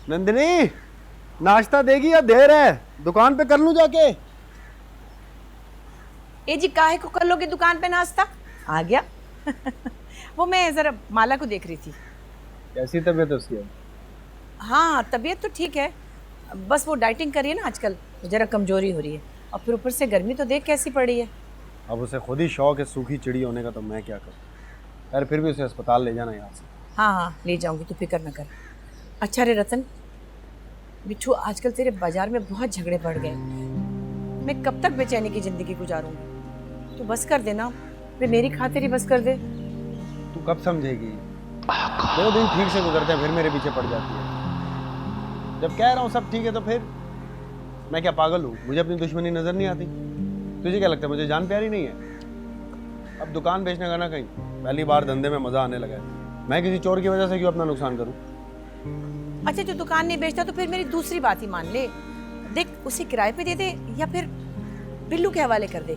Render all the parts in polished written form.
नंदिनी, नाश्ता देगी या देर है? दुकान पे कर लूं जाके? ए जी, काहे को कर लोगे दुकान पे नाश्ता? आ गया। वो मैं जरा माला को देख रही थी। कैसी तबीयत है उसकी? हाँ, तबीयत तो ठीक है, बस वो डाइटिंग कर रही है ना आजकल, तो जरा कमजोरी हो रही है। और फिर ऊपर से गर्मी तो देख कैसी पड़ी है। अब उसे खुद ही शौक है सूखी चिड़ी होने का, तो मैं क्या करूं? यार फिर भी उसे अस्पताल ले जाना यहाँ से। हाँ हाँ, ले जाऊंगी, तू फिक्र न कर। अच्छा रे रतन, बिच्छू आजकल तेरे बाजार में बहुत झगड़े बढ़ गए। मैं कब तक बेचैनी की जिंदगी गुजारूंगी? तू बस कर देना, वे मेरी खातिर ही बस कर दे। तू कब समझेगी? 2 दिन ठीक से गुजरते हैं, फिर मेरे पीछे पड़ जाती है। जब कह रहा हूँ सब ठीक है तो फिर मैं क्या पागल हूँ? मुझे अपनी दुश्मनी नजर नहीं आती? तुझे क्या लगता है मुझे जान प्यारी नहीं है? अब दुकान बेचने का ना कहीं, पहली बार धंधे में मजा आने लगा है। मैं किसी चोर की वजह से क्यों अपना नुकसान करूँ? अच्छा, जो दुकान नहीं बेचता तो फिर मेरी दूसरी बात ही मान ले। देख, उसे किराए पे दे दे या फिर बिल्लू के हवाले कर दे।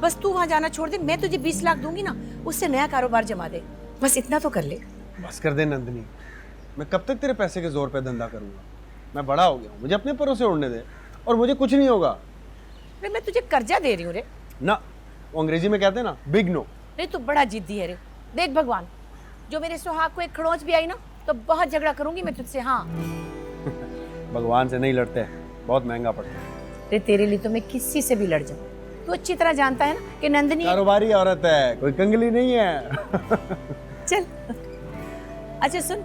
बस तू वहां जाना छोड़ दे, मैं तुझे 20 लाख दूंगी ना, उससे नया कारोबार जमा दे। बस इतना तो कर ले। बस कर दे नंदिनी, मैं कब तक तेरे पैसे के जोर पे धंधा करूंगा? मैं बड़ा हो गया हूँ, मुझे अपने परों से उड़ने दे और मुझे कुछ नहीं होगा। रे, मैं तुझे कर्जा दे रही हूँ रे। ना, वो अंग्रेजी में कहते हैं ना, बिग नो। रे, तू बड़ा जिद्दी है रे। देख भगवान, जो मेरे सुहाग को एक खड़ोंच भी आई ना, तो बहुत झगड़ा करूंगी मैं तुझसे। हाँ। भगवान से नहीं लड़ते, बहुत महंगा पड़ता है। रे, तेरे लिए तो मैं किसी से भी लड़ जाऊं। तू अच्छी तरह जानता है ना कि नंदिनी कारोबारी औरत है, कोई कंगली नहीं है। चल। अच्छा सुन,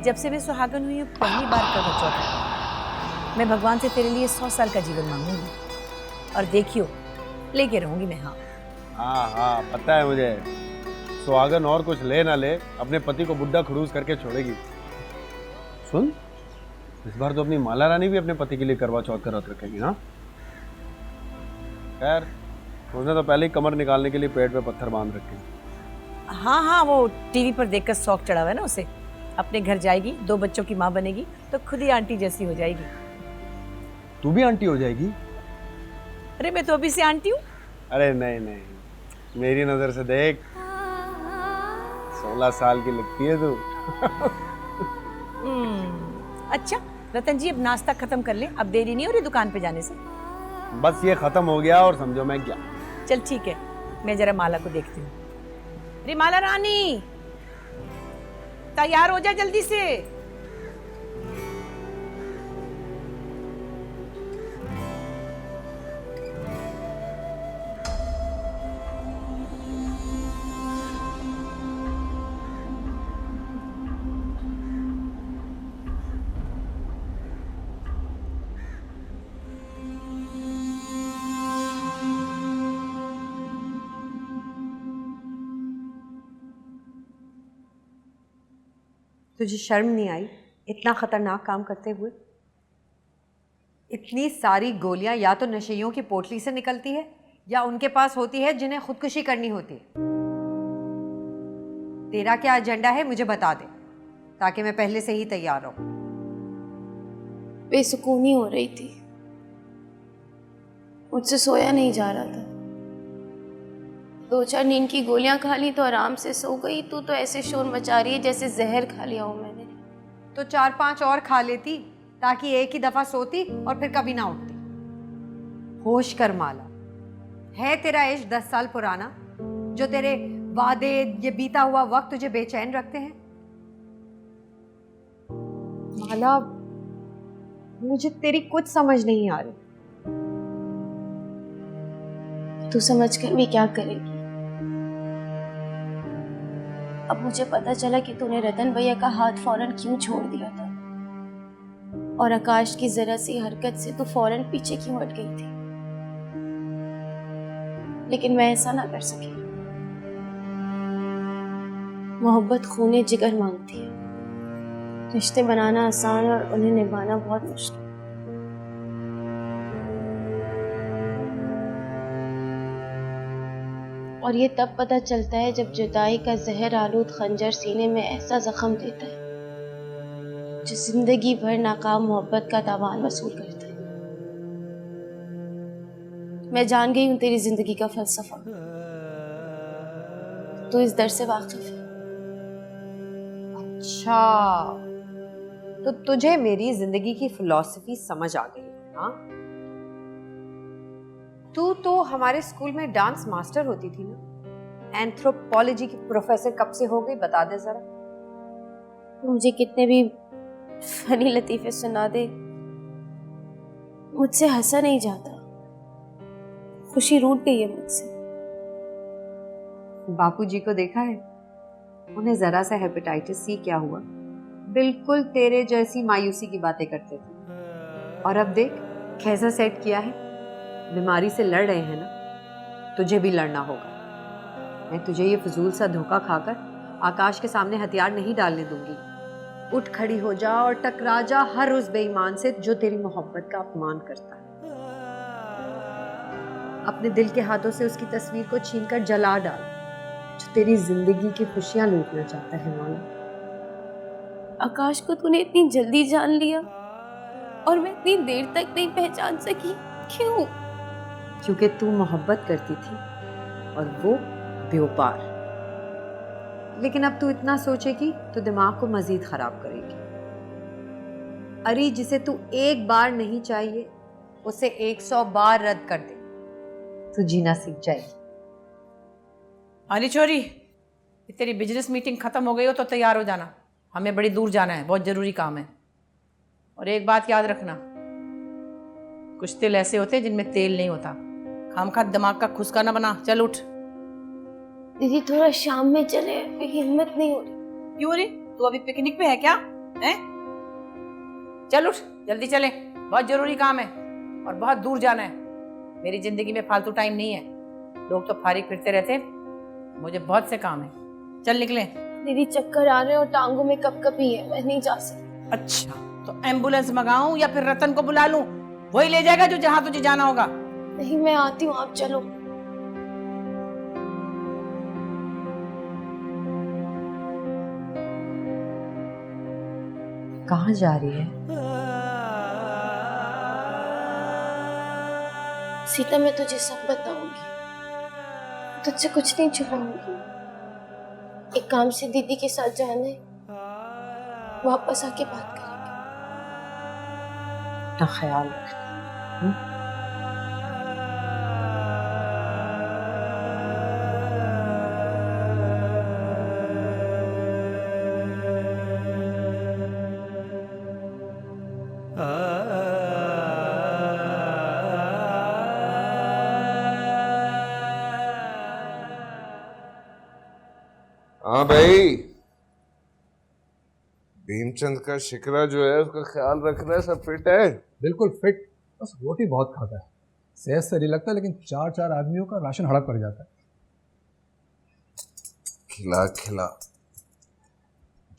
जब से मैं सुहागन हुई हूँ पहली बार करवा चौथ है। मैं भगवान से तेरे लिए 100 साल का जीवन मांगूंगी और देखियो लेके रहूंगी मैं। हाँ हाँ हाँ, पता है मुझे। सुहागन और कुछ ले ना ले, अपने पति को बुड्ढा खड़ूस करके छोड़ेगी। सुन, इस बार तो अपनी माला रानी भी अपने पति के लिए करवा चौथ का व्रत रखेगी। हाँ खैर, उसने तो पहले ही कमर निकालने के लिए पेट पे पत्थर बांध रखे। हाँ हाँ, वो टीवी पर देखकर शौक चढ़ा हुआ है ना उसे। अपने घर जाएगी, 2 बच्चों की माँ बनेगी, तो खुद ही आंटी जैसी हो जाएगी। तू भी आंटी हो जाएगी? अरे, मैं तो अभी से आंटी हूँ। अरे नहीं नहीं, मेरी नजर से देख, 16 साल की लगती है तू। अच्छा रतन जी, अब नाश्ता खत्म कर ले, अब देरी नहीं हो रही दुकान पे जाने से। बस ये खत्म हो गया और समझो मैं क्या। चल ठीक है, मैं जरा माला को देखती हूँ। अरे माला रानी, तैयार हो जा जल्दी से। तुझे शर्म नहीं आई इतना खतरनाक काम करते हुए? इतनी सारी गोलियां या तो नशेइयों की पोटली से निकलती है या उनके पास होती है जिन्हें खुदकुशी करनी होती है। तेरा क्या एजेंडा है मुझे बता दे, ताकि मैं पहले से ही तैयार रहूं। बेसुकूनी हो रही थी, मुझसे सोया नहीं जा रहा था। 2-4 नींद की गोलियां खा ली तो आराम से सो गई। तू तो ऐसे शोर मचा रही है जैसे जहर खा लिया हो मैंने। तो 4-5 और खा लेती, ताकि एक ही दफा सोती और फिर कभी ना उठती। होश कर माला, है तेरा इश्क 10 साल पुराना, जो तेरे वादे, ये बीता हुआ वक्त तुझे बेचैन रखते हैं? माला, मुझे तेरी कुछ समझ नहीं आ रही। तू समझ कर भी क्या करेगी? अब मुझे पता चला कि तूने रतन भैया का हाथ फौरन क्यों छोड़ दिया था, और आकाश की जरा सी हरकत से तू फौरन पीछे क्यों हट गई थी। लेकिन मैं ऐसा ना कर सकी। मोहब्बत खूने जिगर मांगती है। रिश्ते बनाना आसान और उन्हें निभाना बहुत मुश्किल। और ये तब पता चलता है जब जुदाई का जहर आलूद खंजर सीने में ऐसा जख्म देता है जो जिंदगी भर नाकाम मोहब्बत का दावान वसूल करता है। मैं जान गई हूं तेरी जिंदगी का फलसफा। तू इस दर से वाकिफ है। अच्छा, तो तुझे मेरी जिंदगी की फिलॉसफी समझ आ गई है, हाँ? तू तो हमारे स्कूल में डांस मास्टर होती थी ना। एंथ्रोपोलॉजी की प्रोफेसर कब से हो गई, बता दे जरा। मुझे कितने भी फनी लतीफे सुना दे, मुझसे हंसा नहीं जाता। खुशी रूठ गई है मुझसे। बापूजी को देखा है? उन्हें जरा सा हेपेटाइटिस सी क्या हुआ, बिल्कुल तेरे जैसी मायूसी की बातें करते थे। और अब देख कैसा सेट किया है। बीमारी से लड़ रहे हैं ना, तुझे भी लड़ना होगा। मैं तुझे ये फजूल सा धोखा खाकर आकाश के सामने हथियार नहीं डालने दूंगी। उठ खड़ी हो जा और टकरा जा हर उस बेईमान से जो तेरी मोहब्बत का अपमान करता है। अपने दिल के हाथों से उसकी तस्वीर को छीनकर जला डाल, जो तेरी जिंदगी की खुशियां लूटना चाहता है मौला। आकाश को तूने इतनी जल्दी जान लिया और मैं इतनी देर तक नहीं पहचान सकी, क्यों? क्योंकि तू मोहब्बत करती थी और वो बेवपार। लेकिन अब तू इतना सोचेगी तो दिमाग को मजीद खराब करेगी। अरे जिसे तू एक बार नहीं चाहिए उसे 100 बार रद्द कर दे, तू जीना सीख जाएगी। अरे छोरी, तेरी बिजनेस मीटिंग खत्म हो गई हो तो तैयार हो जाना, हमें बड़ी दूर जाना है, बहुत जरूरी काम है। और एक बात याद रखना, कुछ तिल ऐसे होते हैं जिनमें तेल नहीं होता। खामखा दिमाग का खुशका ना बना। चल उठ। दीदी थोड़ा शाम में चले, मेरी हिम्मत नहीं हो रही। क्यों रे, तू अभी पिकनिक पे है क्या? हैं? चल उठ, जल्दी चले, बहुत जरूरी काम है और बहुत दूर जाना है। मेरी जिंदगी में फालतू टाइम नहीं है। लोग तो फारिग फिरते रहते, मुझे बहुत से काम है। चल निकले। दीदी चक्कर आ रहे हैं और टांगों में कपकपी है, मैं नहीं जा सकती। अच्छा, तो एम्बुलेंस मंगाऊं या फिर रतन को बुला लूं? वही ले जाएगा जो जहां तुझे जाना होगा। नहीं, मैं आती हूँ, आप चलो। कहाँ जा रही है? सीता, मैं तुझे सब बताऊंगी, तुझसे कुछ नहीं छुपाऊंगी। एक काम से दीदी के साथ जाना है, वापस आके बात करेंगे। अपना ख्याल रखना। हाँ भाई, भीमचंद का शिकरा जो है उसका ख्याल रख रहा है, सब फिट है? बिल्कुल फिट, बस रोटी बहुत खाता है। सेहत से नहीं लगता, लेकिन 4-4 आदमियों का राशन हड़प पड़ जाता है। खिला खिला।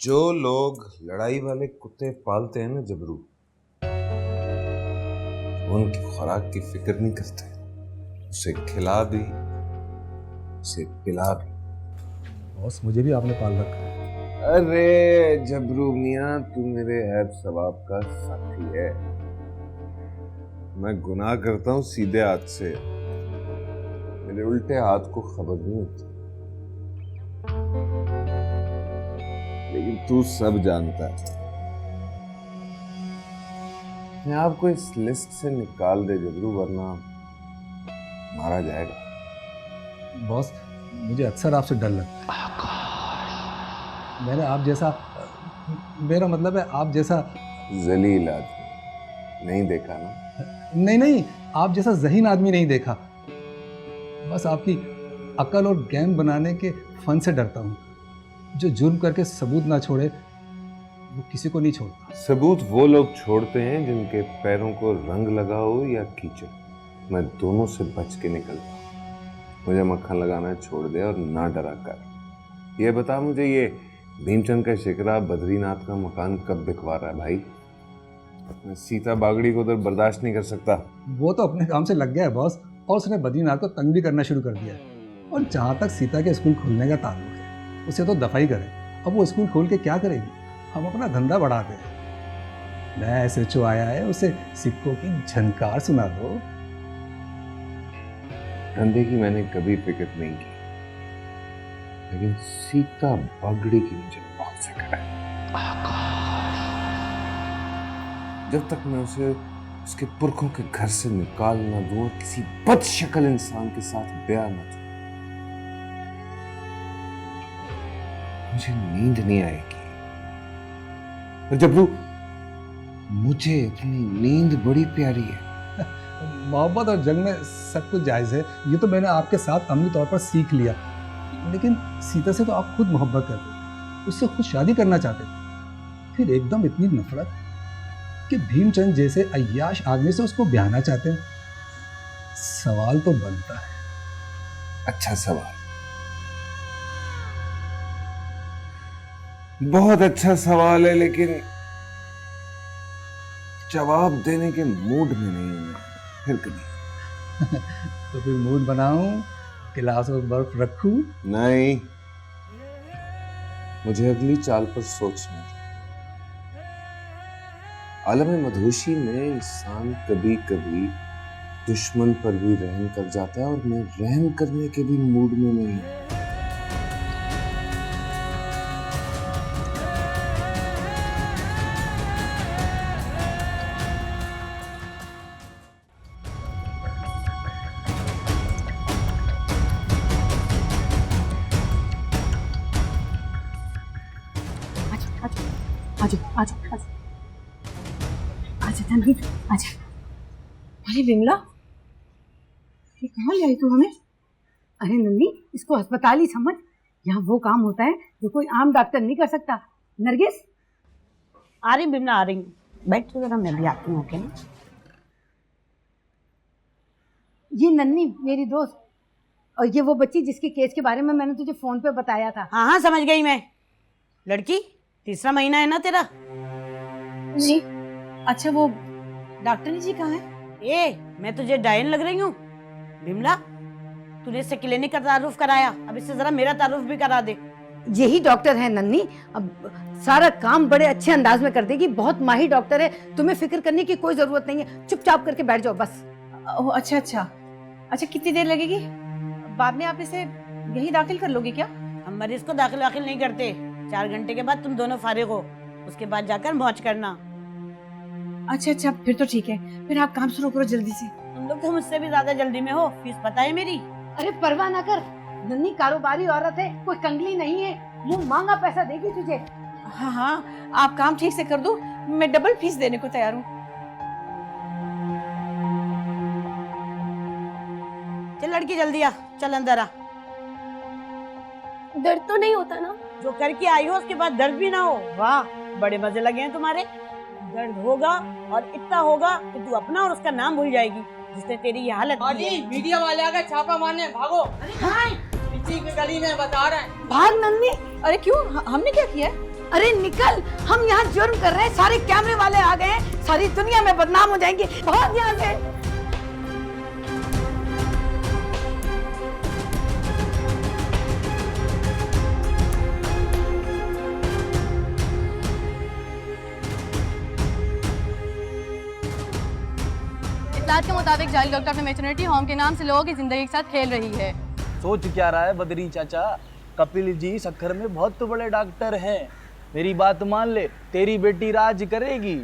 जो लोग लड़ाई वाले कुत्ते पालते हैं ना जबरू, उनकी खुराक की फिक्र नहीं करते। उसे खिला भी, उसे पिला भी। बॉस, मुझे भी आपने पाल रखा है। अरे जबरू मियाँ, तू मेरे ऐब सवाब का साथी है। मैं गुनाह करता हूँ सीधे हाथ से, मेरे उल्टे हाथ को खबर नहीं होती। लेकिन तू सब जानता है। मैं आपको इस लिस्ट से निकाल दे जबरू, वरना मारा जाएगा। बॉस, मुझे अक्सर आपसे डर लगता है। मैंने आप जैसा, मेरा मतलब है आप जैसा जलील आदमी नहीं देखा ना? नहीं, आप जैसा ज़हीन आदमी नहीं देखा। बस आपकी अकल और गैंग बनाने के फन से डरता हूँ। जो जुर्म करके सबूत ना छोड़े, वो किसी को नहीं छोड़ता। सबूत वो लोग छोड़ते हैं जिनके पैरों को रंग लगा हो या कीचड़। मैं दोनों से बच के निकलता हूँ। मुझे मक्खन लगाना छोड़ दे और ना डरा कर। ये बता मुझे, ये भीमचंद का शिकरा बद्रीनाथ का मकान कब बिकवा रहा है भाई? मैं सीता बागड़ी को उधर बर्दाश्त नहीं कर सकता। वो तो अपने काम से लग गया है बॉस, और उसने बद्रीनाथ को तंग भी करना शुरू कर दिया है। और जहाँ तक सीता के स्कूल खोलने का ताल्लुक है, उसे तो दफा ही करें। अब वो स्कूल खोल के क्या करेगी? हम अपना धंधा बढ़ाते हैं। नया SHO आया है, उसे सिक्कों की झनकार सुना दो। धंधे की मैंने कभी फिक्र नहीं की, लेकिन सीता बागड़ी की मुझे बहुत फिक्र है। जब तक मैं उसे उसके पुरखों के घर से निकाल ना दूं और किसी बदशक्ल इंसान के साथ ब्याह ना दूं, मुझे नींद नहीं आएगी। और जबरू, मुझे अपनी नींद बड़ी प्यारी है। मोहब्बत और जंग में सब कुछ जायज़ है, ये तो मैंने आपके साथ अमली तौर पर सीख लिया। लेकिन सीता से तो आप खुद मोहब्बत करते थे, उससे खुद शादी करना चाहते थे, फिर एकदम इतनी नफरत कि भीमचंद जैसे अय्याश आदमी से उसको ब्याहना चाहते हैं। सवाल तो बनता है। अच्छा सवाल, बहुत अच्छा सवाल है, लेकिन जवाब देने के मूड में नहीं हूं मैं। फिर कभी तो फिर मूड बनाऊं, गिलास में बर्फ रखूं? नहीं, मुझे अगली चाल पर सोचना था। आलम मधोशी में इंसान कभी कभी दुश्मन पर भी रहम कर जाता है, और मैं रहम करने के भी मूड में नहीं हूं। अरे विमला, ये कहाँ ले आई तू हमें? अरे नंदी, इसको अस्पताल ही समझ। यहाँ वो काम होता है जो कोई आम डॉक्टर नहीं कर सकता। नरगिस, आ रही बिमला, आ रही हूँ। बैठ तो जरा, मैं भी आती हूँ। ओके ना? ये नन्नी मेरी दोस्त, और ये वो बच्ची जिसके केस के बारे में मैंने तुझे फोन पे बताया था। हाँ हाँ, समझ गई मैं। लड़की, तीसरा महीना है ना तेरा? जी। अच्छा, वो डॉक्टरनी जी कहाँ है? ए, मैं तुझे डायन लग रही हूँ? बिमला, तूने इससे क्लिनिक का तारुफ कराया, अब इससे जरा मेरा तारुफ भी करा दे। यही डॉक्टर है नन्नी, अब सारा काम बड़े अच्छे अंदाज में कर देगी। बहुत माहिर डॉक्टर है, तुम्हें फिक्र करने की कोई जरूरत नहीं है। चुपचाप करके बैठ जाओ बस। ओह, अच्छा अच्छा अच्छा, कितनी देर लगेगी? बाद में आप इसे यही दाखिल कर लोगे क्या? हम मरीज को दाखिल नहीं करते। 4 घंटे के बाद तुम दोनों फारिग हो, उसके बाद जाकर मौज करना। अच्छा अच्छा, फिर तो ठीक है। फिर आप काम शुरू करो जल्दी से। तुम लोग तो मुझसे भी ज्यादा जल्दी में हो, फीस पता है मेरी। अरे परवाह ना कर, नन्नी कारोबारी औरत है, कोई कंगली नहीं है, मुंह मांगा पैसा देगी तुझे। हाँ हाँ, आप काम ठीक से कर दो, मैं डबल फीस देने को तैयार हूँ। चल लड़की, जल्दी आ, चल अंदर आ। दर्द तो नहीं होता ना? जो करके आई हो उसके बाद दर्द भी ना हो? वाह, बड़े मजे लगे हैं तुम्हारे। दर्द होगा और इतना होगा कि तू अपना और उसका नाम भूल जाएगी, जिसने तेरी ये हालत की है। मीडिया वाले आ गए, छापा मारने, भागो। पीछे की गली में बता रहे हैं। भाग नन्नी। अरे क्यों, हमने क्या किया? अरे निकल, हम यहाँ जुर्म कर रहे हैं, सारे कैमरे वाले आ गए हैं, सारी दुनिया में बदनाम हो जाएंगे। भाग यहाँ से। इत्तलात के मुताबिक जाली डॉक्टर अपने मैटरनिटी होम के नाम से लोगों की जिंदगी के साथ खेल रही है। सोच क्या रहा है बदरी चाचा? कपिल जी सक्खर में बहुत बड़े डॉक्टर हैं। मेरी बात मान ले, तेरी बेटी राज करेगी।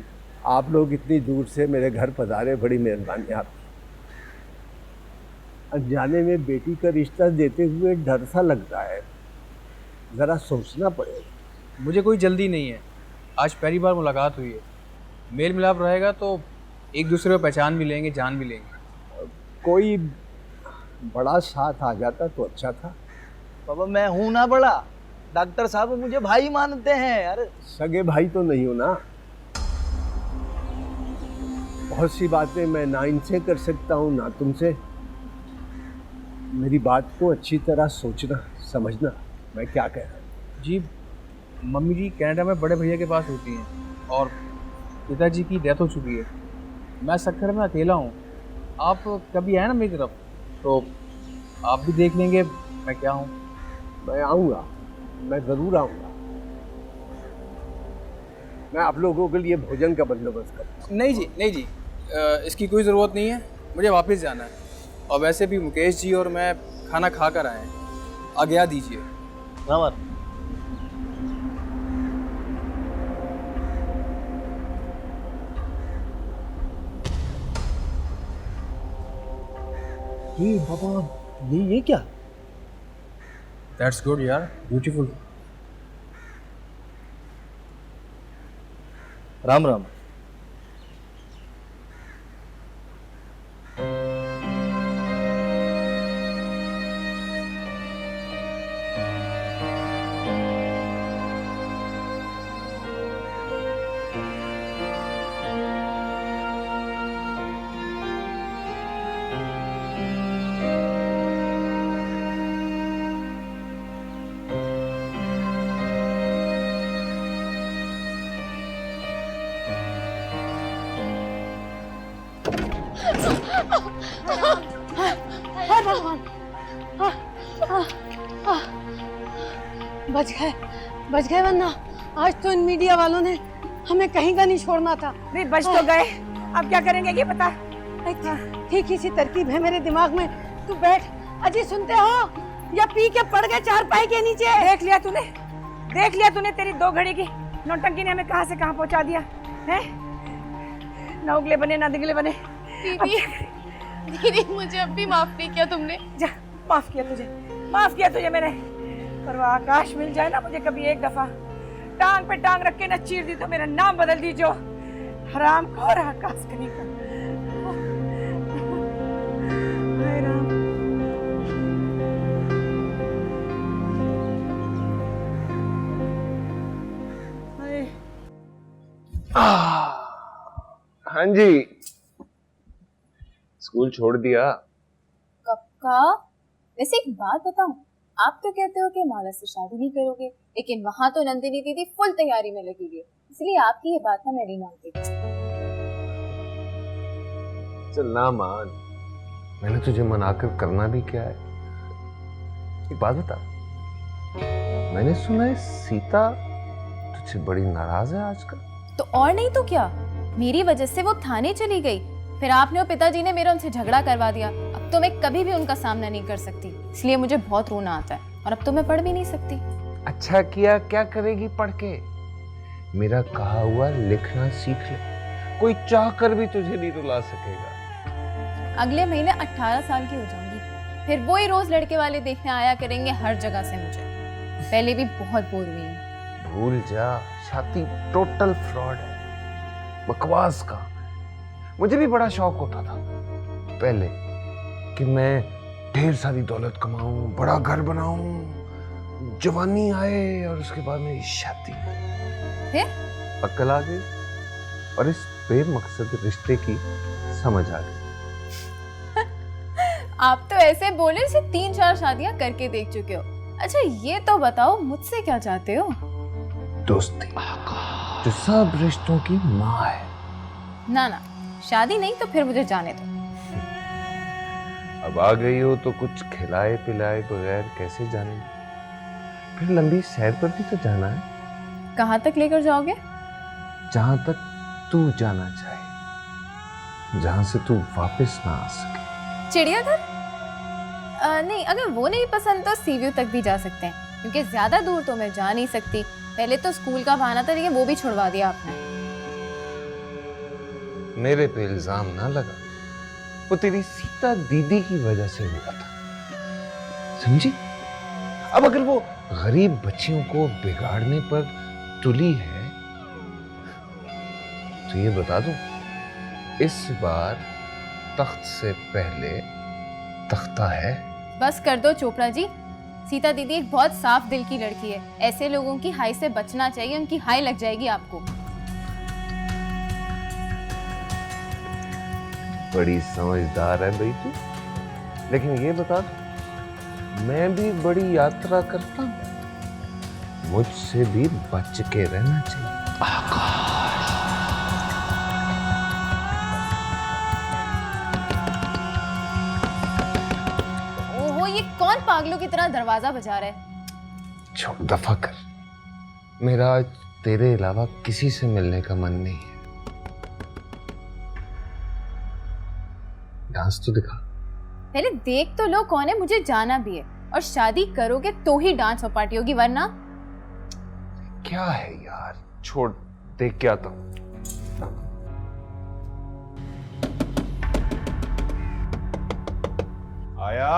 आप लोग इतनी दूर से मेरे घर पधारे, बड़ी मेहरबानी आपकी। अनजाने में बेटी का रिश्ता देते हुए डर सा लगता है, ज़रा सोचना पड़ेगा। मुझे कोई जल्दी नहीं है, आज पहली बार मुलाकात हुई है। मेल मिलाप रहेगा तो एक दूसरे को पहचान भी लेंगे, जान भी लेंगे। कोई बड़ा साथ आ जाता तो अच्छा था। बाबा मैं हूं ना बड़ा, डॉक्टर साहब मुझे भाई मानते हैं। अरे सगे भाई तो नहीं हो ना। बहुत सी बातें मैं ना इनसे कर सकता हूँ ना तुमसे। मेरी बात को अच्छी तरह सोचना समझना, मैं क्या कह रहा हूँ। जी, मम्मी जी कनाडा में बड़े भैया के पास होती हैं और पिताजी की डेथ हो चुकी है। मैं सक्खर में अकेला हूँ। आप कभी आए ना मेरी तरफ तो आप भी देख लेंगे मैं क्या हूँ। मैं आऊँगा, मैं ज़रूर आऊँगा। मैं आप लोगों के लिए भोजन का बंदोबस्त करूँ। नहीं जी, नहीं जी, इसकी कोई ज़रूरत नहीं है, मुझे वापस जाना है। और वैसे भी मुकेश जी और मैं खाना खा कर आए हैं, आज्ञा दीजिए। रावत ये बाबा, ये क्या? दैट्स गुड यार, ब्यूटीफुल। राम राम। हाय भगवान, बच गए वरना आज तो इन मीडिया वालों ने हमें कहीं का नहीं छोड़ना था। नहीं बच तो गए, अब क्या करेंगे ये बता। ठीक ही सी तरकीब है मेरे दिमाग में। तू बैठ। अजी सुनते हो, या पी के पड़ गए चारपाई के नीचे। देख लिया तूने तेरी 2 घड़ी की नौटंकी ने हमें कहां से कहां पहुंचा दिया है। ना उगले बने ना दिगले बने। दीदी मुझे अब भी माफ नहीं किया तुमने। जा, माफ किया तुझे मैंने। पर वो आकाश मिल जाए ना मुझे कभी एक दफा, टांग पे टांग रख के ना चीर दी तो मेरा नाम बदल दी जो हरामखोर आकाश कहीं का। हाय राम। हाँ जी, स्कूल छोड़ दिया। कब का? वैसे एक बात बताऊं, आप तो कहते हो कि माला से शादी नहीं करोगे, लेकिन वहां तो नंदिनी दीदी फुल तैयारी में लगी हुई है, इसलिए आपकी ये बात ना मैं नहीं मानती। चल ना मान, मैंने तुझे मनाकर करना भी क्या है। एक बात बता, मैंने सुना है सीता तुझसे बड़ी नाराज है आजकल। तो और नहीं तो क्या, मेरी वजह से वो थाने चली गई, फिर आपने और पिताजी ने मेरा उनसे झगड़ा करवा दिया। अब तो मैं कभी भी उनका सामना नहीं कर सकती, इसलिए मुझे बहुत रोना आता है, और अब तो मैं पढ़ भी नहीं सकती। अच्छा किया, क्या करेगी पढ़ के? मेरा कहा हुआ लिखना सीख ले, कोई चाह कर भी तुझे नहीं रुला सकेगा। अगले महीने 18 साल की हो जाऊंगी, फिर वो ही रोज लड़के वाले देखने आया करेंगे हर जगह से मुझे। पहले भी बहुत बोर हुई हूँ। भूल जा, शादी टोटल फ्रॉड है, बकवास का। मुझे भी बड़ा शौक होता था पहले कि मैं ढेर सारी दौलत कमाऊं, बड़ा घर बनाऊं, जवानी आए और उसके बाद मेरी शादी। फिर अक्ल आ गई और इस बेमकसद रिश्ते की समझ आ गई। आप तो ऐसे बोले जैसे 3-4 शादियां करके देख चुके हो। अच्छा ये तो बताओ, मुझसे क्या चाहते हो? दोस्ती, जो सब रिश्तों की माँ है। ना ना, शादी नहीं तो फिर मुझे जाने दो। अब आ गई हो तो कुछ खिलाए पिलाए बगैर कैसे जानेंगे? फिर लंबी सैर पर भी तो जाना है। कहाँ तक लेकर जाओगे? जहां तक तू जाना चाहे, जहां से तू वापस ना आ सके। चिड़ियाघर? नहीं, अगर वो नहीं पसंद तो सी व्यू तक भी जा सकते हैं, क्योंकि ज्यादा दूर तो मैं जा नहीं सकती। पहले तो स्कूल का बहाना था, लेकिन वो भी छुड़वा दिया आपने। मेरे पे इल्जाम ना लगा, वो तेरी सीता दीदी की वजह से हुआ था, समझी? अब अगर वो गरीब बच्चियों को बिगाड़ने पर तुली है तो ये बता दूं, इस बार तख्त से पहले तख्ता है। बस कर दो चोपड़ा जी, सीता दीदी एक बहुत साफ दिल की लड़की है, ऐसे लोगों की हाई से बचना चाहिए, उनकी हाई लग जाएगी आपको। बड़ी समझदार है भाई तू, लेकिन ये बता, मैं भी बड़ी यात्रा करता हूं, मुझसे भी बच के रहना चाहिए। ओहो, ये कौन पागलों की तरह दरवाजा बजा रहा है? छोड़, दफा कर। मेरा आज तेरे अलावा किसी से मिलने का मन नहीं है। डांस तो दिखा। पहले देख तो लो कौन है, मुझे जाना भी है, और शादी करोगे तो ही डांस और पार्टी होगी, वरना। क्या है यार, छोड़, देख के आता हूं। आया।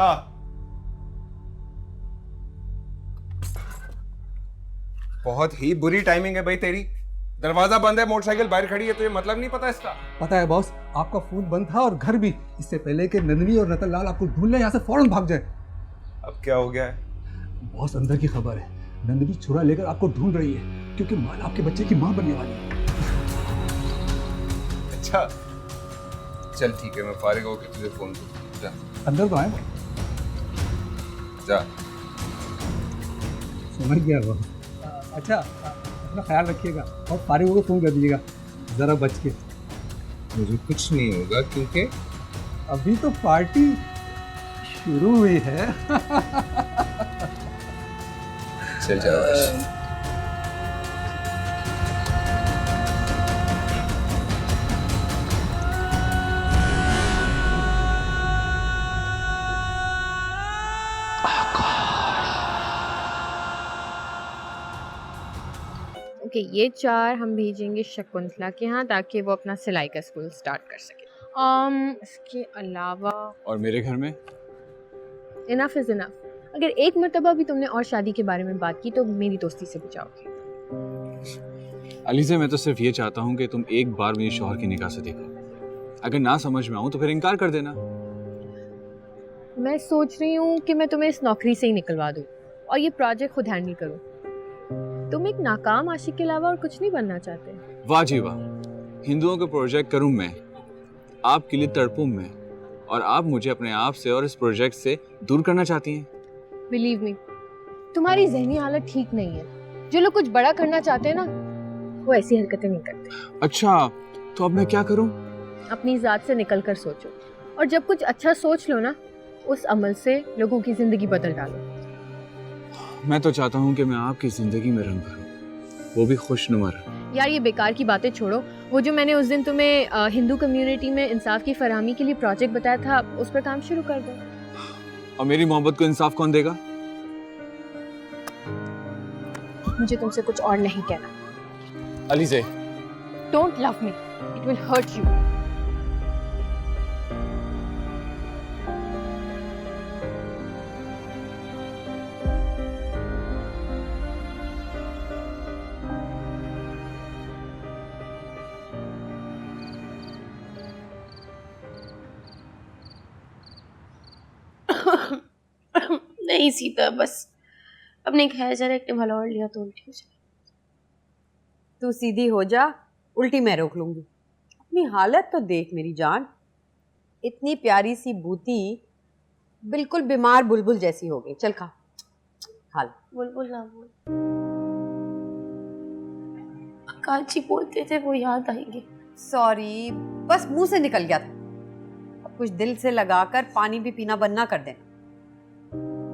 बहुत ही बुरी टाइमिंग है भाई तेरी। दरवाजा बंद है, मोटरसाइकिल बाहर खड़ी है, तुझे मतलब नहीं पता इसका? पता है बॉस, आपका फोन बंद था और घर भी, इससे पहले कि नंदनी और रतन लाल आपको ढूंढ ले यहाँ से फौरन भाग जाए। अब क्या हो गया है? बॉस अंदर की खबर है, नंदनी छुरा लेकर आपको ढूंढ रही है क्योंकि माला आपके बच्चे की मां बनने वाली है। अच्छा चल ठीक है, मैं फारिग होकर तुझे फोन करूँ। जा अंदर तो आए जा। समझ गया बॉस। अच्छा अपना ख्याल रखिएगा और फारिग होकर फोन कर दीजिएगा जरा बच के। मुझे कुछ नहीं होगा क्योंकि अभी तो पार्टी शुरू हुई है। चल जा। ओके, ये 4 हम भेजेंगे शकुंतला के यहाँ ताकि वो अपना सिलाई का स्कूल स्टार्ट कर सके। इसके अलावा और मेरे घर में इनफ इज़ इनफ। अगर एक मर्तबा भी तुमने और शादी के बारे में बात की तो मेरी दोस्ती से बचाओगे। अलीज़ा, मैं तो सिर्फ ये चाहता हूँ कि तुम एक बार मुझे शौहर की निगाह से देखो। अगर ना समझ में आऊँ तो फिर इनकार कर देना। मैं सोच रही हूँ कि मैं तुम्हें इस नौकरी से ही निकलवा दूँ और ये प्रोजेक्ट खुद हैंडल करूँ। तुम एक नाकाम आशिक के अलावा और कुछ नहीं बनना चाहते? वाह जी वाह, हिंदुओं का प्रोजेक्ट करूँ मैं, आपके लिए तड़पूं मैं, और आप मुझे अपने आप से और इस प्रोजेक्ट से दूर करना चाहती हैं। बिलीव मी, तुम्हारी जहनी हालत ठीक नहीं है। जो लोग कुछ बड़ा करना चाहते हैं ना, वो ऐसी हरकतें नहीं करते। अच्छा, तो अब मैं क्या करूं? अपनी जात से निकल कर सोचो, और जब कुछ अच्छा सोच लो ना, उस अमल से लोगों की जिंदगी बदल डालो। मैं तो चाहता हूं कि मैं आपकी जिंदगी में रंग भरूं, वो भी खुशनुमा रंग। यार ये बेकार की बातें छोड़ो। वो जो मैंने उस दिन तुम्हें हिंदू कम्युनिटी में इंसाफ की फरहमी के लिए प्रोजेक्ट बताया था, उस पर काम शुरू कर दो। और मेरी मोहब्बत को इंसाफ कौन देगा? मुझे तुमसे कुछ और नहीं कहना। Alizeh, don't love me, it will hurt you. नहीं सीता, बस अपने खाया जा रहा एक भला और लिया तो उल्टी हो जाए। तू सीधी हो जा, उल्टी मैं रोक लूंगी। अपनी हालत तो देख मेरी जान, इतनी प्यारी सी बूती बिल्कुल बीमार बुलबुल जैसी हो गई। चल खा खा ले। बुलबुल ना बोल, काची बोलते थे वो याद आएंगे। सॉरी, बस मुंह से निकल गया था। अब कुछ दिल से लगाकर पानी भी पीना बंद ना कर देना।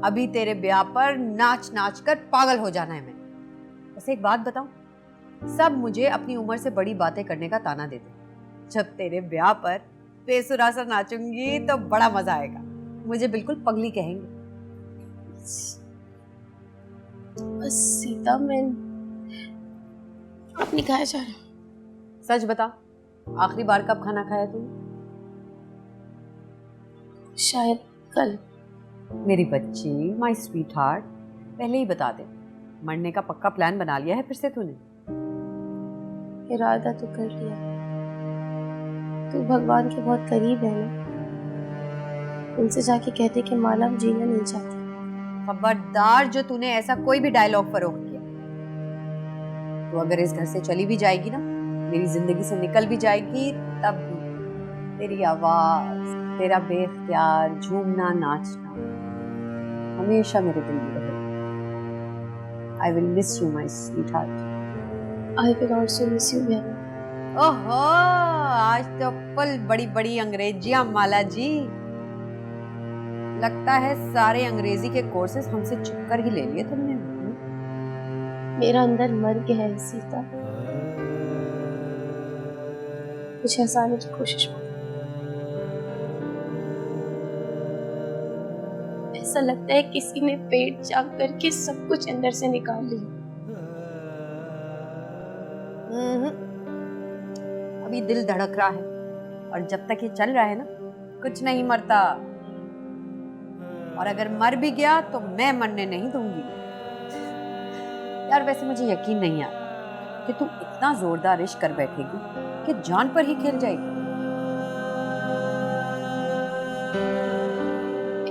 अभी तेरे ब्याह पर नाच नाच कर पागल हो जाना है मैंने। बस एक बात बताऊं, सब मुझे अपनी उम्र से बड़ी बातें करने का ताना देते। जब तेरे ब्याह पर बेसुरा सा नाचूंगी तो बड़ा मजा आएगा। मुझे बिल्कुल पगली कहेंगे। बस सीता, मैं अपनी खाया जा रहा। सच बता, आखिरी बार कब खाना खाया तूने? शायद कल। मेरी बच्ची, माय स्वीट हार्ट, पहले ही बता दे। मरने का पक्का प्लान बना लिया है फिर से तूने? इरादा तो कर लिया। तू भगवान के बहुत करीब है ना, उनसे जाके कहते कि माला अब जीना नहीं चाहती। खबरदार जो तूने ऐसा कोई भी डायलॉग फरोख्त किया तो अगर इस घर से चली भी जाएगी ना, मेरी जिंदगी से निकल भी जाएगी, तब भी तेरी आवाज, तेरा बेख्तियार झूमना नाचना हमेशा मेरे दिल में रहेगा। I will miss you, my sweetheart. I will also miss you, Bella. ओहो, आज तो फुल बड़ी बड़ी अंग्रेजियां माला जी। लगता है सारे अंग्रेजी के कोर्सेज हमसे चुप कर ही ले लिए तुमने। मेरा अंदर मर गया है सीता, कुछ हंसाने की कोशिश मत। ऐसा लगता है किसी ने पेट चाक करके सब कुछ अंदर से निकाल लिया। अभी दिल धड़क रहा है और जब तक ये चल रहा है ना, कुछ नहीं मरता। और अगर मर भी गया तो मैं मरने नहीं दूंगी। यार वैसे मुझे यकीन नहीं आता कि तुम इतना जोरदार इश्क कर बैठेगी कि जान पर ही खेल जाएगी।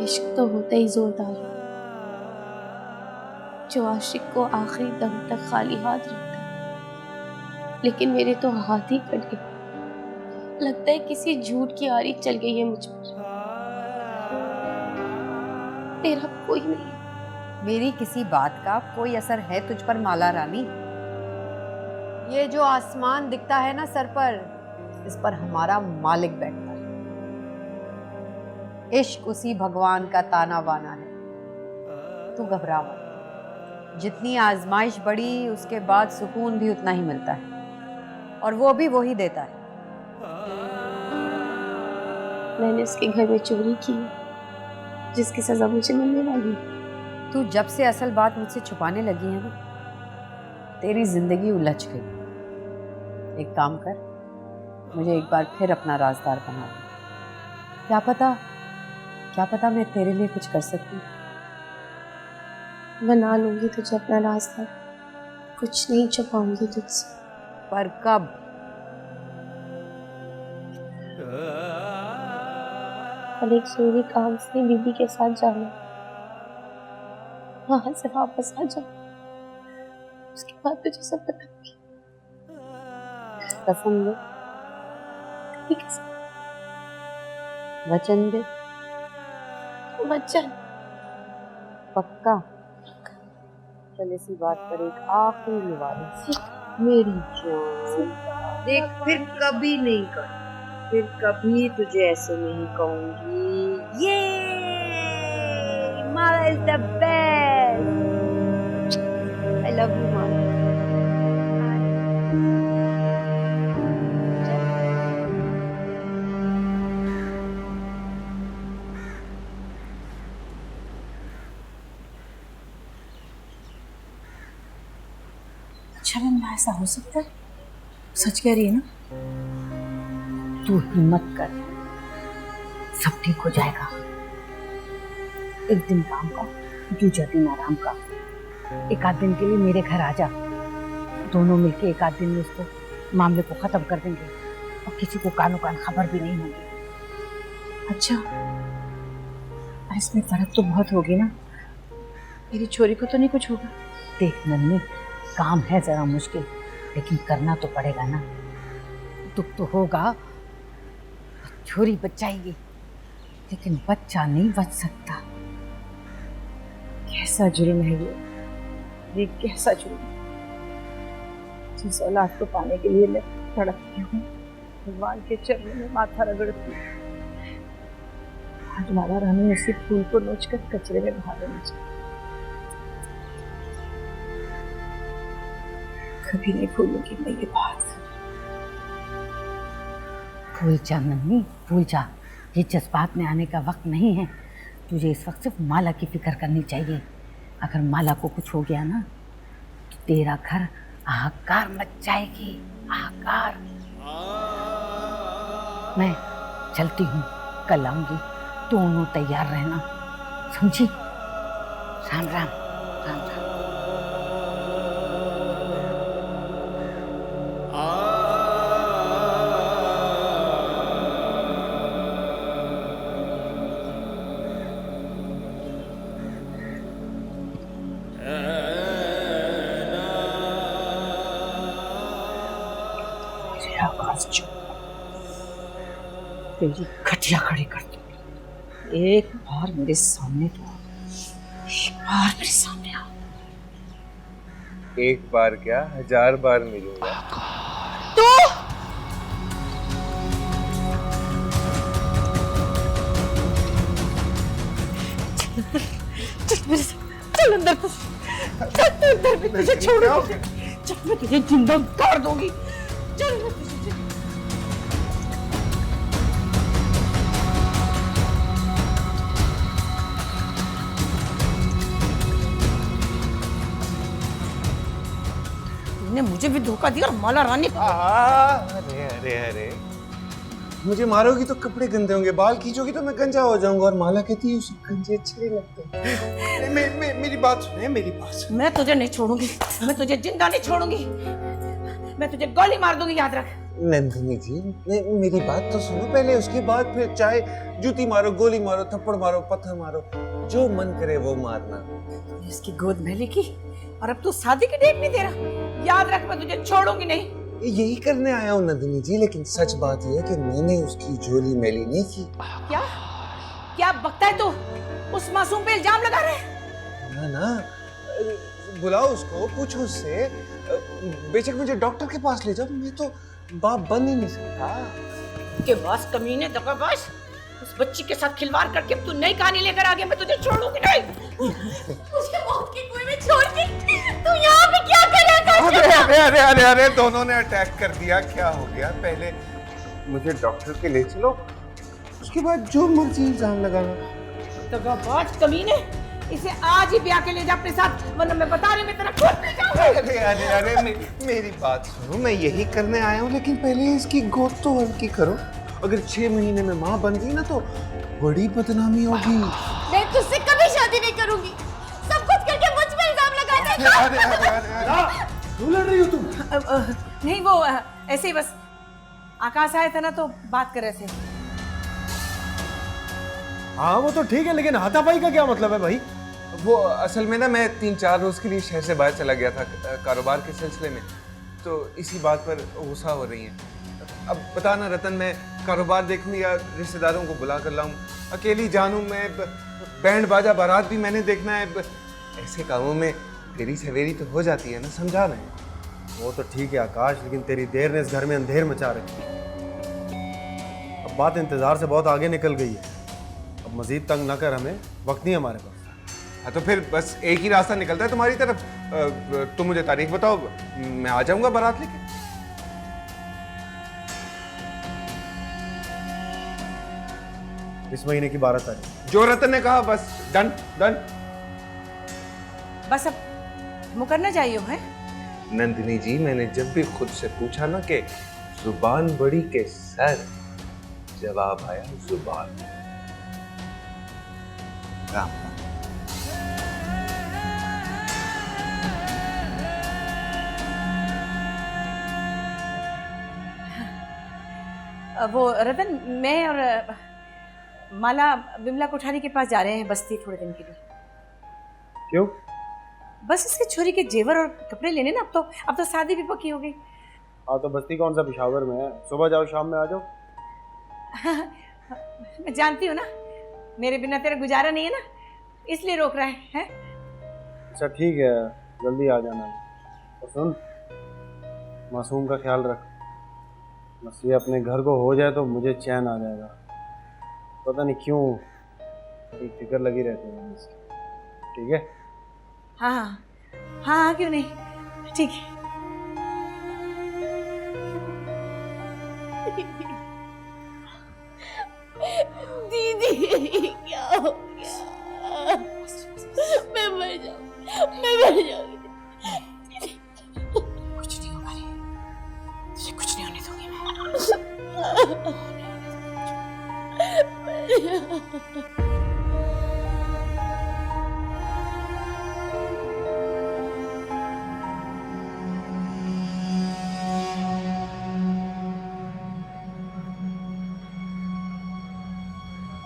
इश्क तो होता ही जोरदार है, जो आशिक को आखिरी दम तक खाली हाथ रखता है। लेकिन मेरे तो हाथ ही कट गए। लगता है किसी झूठ की आरी चल गई है मुझ पर। तेरा कोई नहीं है। मेरी किसी बात का कोई असर है तुझ पर माला रानी? ये जो आसमान दिखता है ना सर पर, इस पर हमारा मालिक बैठता है। इश्क उसी भगवान का ताना बाना है। तू घबरा मत, जितनी आजमाइश बढ़ी उसके बाद सुकून भी उतना ही मिलता है, और वो भी वही देता है। मैंने उसके घर में चोरी की है, जिसकी सजा मुझे मिलने वाली। तू जब से असल बात मुझसे छुपाने लगी है ना, तेरी जिंदगी उलझ गई। एक काम कर, मुझे एक बार फिर अपना राजदार बना दे। क्या पता मैं तेरे लिए कुछ कर सकती। बना लूंगी तुझे अपना रास्ता, कुछ नहीं छुपाऊंगी तुझसे। पर कब? कल एक जरूरी काम से दीदी के साथ जाना, वहां से वापस आ जा, उसके बाद तुझे सब बताऊंगी। कसम दे, ठीक है? वचन दे। वचन पक्का? चल इसी बात पर एक आखिरी निवारण। मेरी जान देख, फिर कभी नहीं कर, फिर कभी तुझे ऐसे नहीं कहूंगी। ये Mala is the best. I love you Mala. अच्छा मैं ऐसा हो सकता है? सच कह रही है ना? तू हिम्मत कर, सब ठीक हो जाएगा। एक दिन काम का, दूसरा दिन आराम का। एक आध दिन के लिए मेरे घर आ जा, दोनों मिलके एक आध दिन में इसको मामले को खत्म कर देंगे और किसी को कानो कान खबर भी नहीं होगी। अच्छा, इसमें फर्क तो बहुत होगी ना? मेरी छोरी को तो नहीं कुछ होगा? देख नन्ही, काम है जरा मुश्किल, लेकिन करना तो पड़ेगा ना। दुख तो होगा, छोरी बच जाएगी, लेकिन बच्चा नहीं बच सकता। कैसा जुर्म है ये कैसा जुर्म है? जिस औलाद को पाने के लिए मैं तड़पती हूँ, भगवान के चरणों में माथा रगड़ती हूँ, आज माला रानी उसी फूल को नोचकर कचरे में बहा देना चाहिए। कभी नहीं भूलूंगी मैं ये बात। भूल जा नन्ही, भूल जा। ये जज्बात में आने का वक्त नहीं है। तुझे इस वक्त सिर्फ माला की फिक्र करनी चाहिए। अगर माला को कुछ हो गया ना, तो तेरा घर हाहाकार मच जाएगी, हाहाकार। मैं चलती हूँ, कल आऊंगी, दोनों तैयार रहना, समझी? राम राम, राम राम। तेरी घटिया खड़ी कर दूंगी। एक बार मेरे सामने तो, एक बार मेरे सामने आ। एक बार क्या, 1000 बार मिलूंगा। तो चल मेरे साथ, चल अंदर, चल अंदर, मैं तुझे छोड़ूंगी, चल मैं तुझे जिंदा गाड़ दूंगी, चल मैं तुझे। तुमने मुझे भी धोखा दिया और माला रानी को। अरे अरे अरे, मुझे मारोगी तो कपड़े गंदे होंगे, बाल खींचोगी तो मैं गंजा हो जाऊंगा। और माला कहती है उसे गंजे अच्छे नहीं लगते। मेरी बात सुने, मेरी बात सुने। मैं तुझे नहीं छोड़ूंगी, मैं तुझे जिंदा नहीं छोड़ूंगी, मैं तुझे गोली मार दूंगी, याद रख। नंदिनी जी मेरी बात तो सुनो पहले, उसके बाद फिर चाहे जूती मारो, गोली मारो, थप्पड़ मारो, पत्थर मारो, जो मन करे वो मारना। इसकी गोद में लेकी और अब तू शादी की डेट नहीं दे रहा। याद रख, मैं तुझे छोड़ूंगी नहीं। यही करने आया हूँ नंदिनी जी, लेकिन सच बात यह है कि मैंने उसकी झोली मैली नहीं की। क्या क्या बकता है तू? उस मासूम पे इल्जाम लगा रहे हैं? ना बुलाओ उसको, पूछो उससे। बेशक मुझे डॉक्टर के पास ले जाओ, मैं तो बाप बन ही नहीं सकता। के बस कमीने, दगाबाज, उस बच्ची के साथ खिलवाड़ करके तू नई कहानी लेकर आ गया। मैं तुझे छोड़ूंगी नहीं। मुझे मौत के कुएं में छोड़ के तू यहाँ पे क्या करेगा? अरे दोनों ने अटैक कर दिया, क्या हो गया? पहले मुझे डॉक्टर के ले चलो, उसके बाद जो मर्जी इल्जाम लगाना। दगाबाज कमीने, इसे आज ही ब्याह के ले जा अपने साथ, वरना मैं बता रही हूँ मैं तेरा खून पी जाऊंगी। अरे मेरी बात सुनो, मैं यही करने आया हूँ, लेकिन पहले इसकी गोद तो हल्की करो। अगर 6 महीने में माँ बन गई ना तो बड़ी बदनामी होगी। मैं तुझसे कभी शादी नहीं करूंगी। सब कुछ करके मुझ पे इल्जाम लगाता है। क्यों लड़ रही हो तुम? नहीं, वो ऐसे ही बस आकाश आया था ना तो बात कर रहे थे। हाँ वो तो ठीक है, लेकिन हाथापाई का क्या मतलब है भाई? वो असल में ना मैं 3-4 रोज के लिए शहर से बाहर चला गया था कारोबार के सिलसिले में, तो इसी बात पर गुस्सा हो रही हैं। अब बता ना रतन, मैं कारोबार देखूं या रिश्तेदारों को बुला कर लाऊं? अकेली जानूं मैं? बैंड बाजा बारात भी मैंने देखना है। ऐसे कामों में देरी सवेरी तो हो जाती है ना, समझा रहे हैं? वो तो ठीक है आकाश, लेकिन तेरी देर ने इस घर में अंधेर मचा रखी है। अब बात इंतजार से बहुत आगे निकल गई है। अब मजीद तंग ना कर हमें, वक्त नहीं हमारे पास। हाँ तो फिर बस एक ही रास्ता निकलता है तुम्हारी तरफ। तुम मुझे तारीख बताओ, मैं आ जाऊंगा बारात लेके। इस महीने की 12 तारीख। जो रतन ने कहा, बस डन डन। बस अब मुकरना चाहिए है। नंदिनी जी, मैंने जब भी खुद से पूछा ना कि जुबान बड़ी के सर, जवाब आया जुबान। राम वो रतन, मैं और माला विमला कोठारी के पास जा रहे हैं बस्ती थोड़े दिन के लिए। क्यों? बस इसके छोरी के जेवर और कपड़े लेने ना। अब तो शादी भी पक्की हो गई। हाँ तो बस्ती कौन सा पिशावर में है? सुबह जाओ शाम में आ जाओ। मैं जानती हूँ ना, मेरे बिना तेरा गुजारा नहीं है ना, इसलिए रोक रहा है? अच्छा ठीक है, जल्दी आ जाना। और सुन, मासूम का ख्याल रख। बस ये अपने घर को हो जाए तो मुझे चैन आ जाएगा। पता नहीं क्यों एक फिक्र लगी रहती है इसकी। ठीक है? हाँ हाँ हाँ हाँ, क्यों नहीं, ठीक है। दीदी क्या हो गया? मैं मर जाऊंगी। कुछ नहीं होगा, तुझे कुछ नहीं होने दूंगी मैं।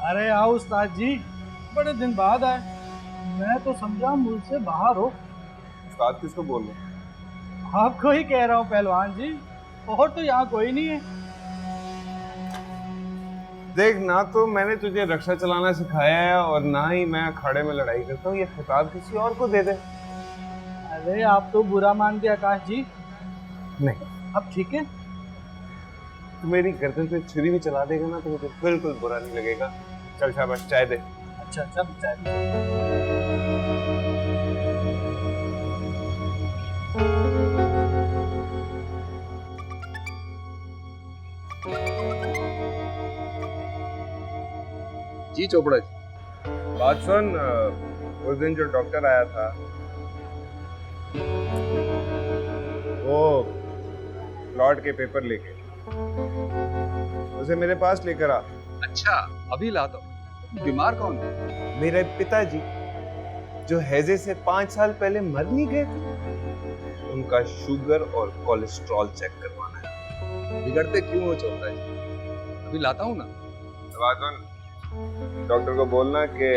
अरे आओ उस्ताद जी, बड़े दिन बाद आए। मैं तो समझा मुल्क से बाहर हो। उस्ताद किसको बोल रहे? आपको ही कह रहा हूँ पहलवान जी, और तो यहाँ कोई नहीं है। देख, ना तो मैंने तुझे रक्षा चलाना सिखाया है और ना ही मैं अखाड़े में लड़ाई करता हूँ। ये खिताब किसी और को दे दे। अरे आप तो बुरा मान गए आकाश जी। नहीं, अब ठीक है। तू मेरी गर्दन पे छुरी भी चला देगा ना तो मुझे बिल्कुल बुरा नहीं लगेगा। चल शाबाश, चाय दे। अच्छा चल चाय दे। जी चोपड़ा जी, बात सुन। उस दिन जो डॉक्टर आया था वो प्लॉट के पेपर लेके, उसे मेरे पास लेकर आ। अच्छा अभी लाता हूँ। बीमार कौन है? मेरे पिताजी जो हैजे से 5 साल पहले मर नहीं गए थे, उनका शुगर और कोलेस्ट्रॉल चेक करवाना है। बिगड़ते क्यों हो चौथा जी? अभी लाता हूँ ना। डॉक्टर को बोलना कि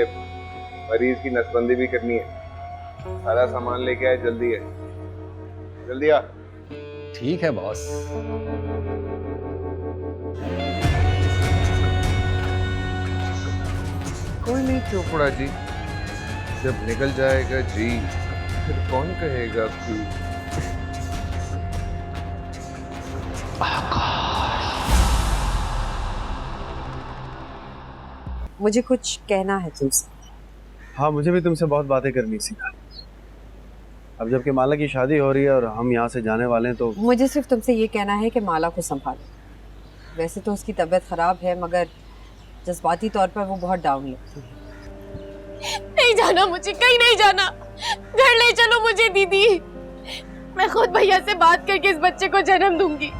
मरीज की नसबंदी भी करनी है। सारा सामान लेके आए, जल्दी है, जल्दी आ। ठीक है बॉस। कोई नहीं चोपड़ा जी, जब निकल जाएगा जी फिर कौन कहेगा क्यों। मुझे कुछ कहना है तुमसे। हाँ, मुझे भी तुमसे बहुत बातें करनी थी। अब जबकि माला की शादी हो रही है और हम यहाँ से जाने वाले हैं तो मुझे सिर्फ तुमसे ये कहना है कि माला को संभालो। वैसे तो उसकी तबीयत खराब है, मगर जज्बाती तौर पर वो बहुत डाउन लगती है। नहीं जाना, मुझे कहीं नहीं जाना। घर ले चलो मुझे दीदी। मैं खुद भैया से बात करके इस बच्चे को जन्म दूंगी।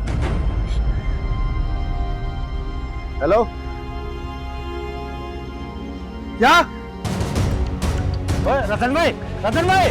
हेलो, क्या? रतन भाई, रतन भाई।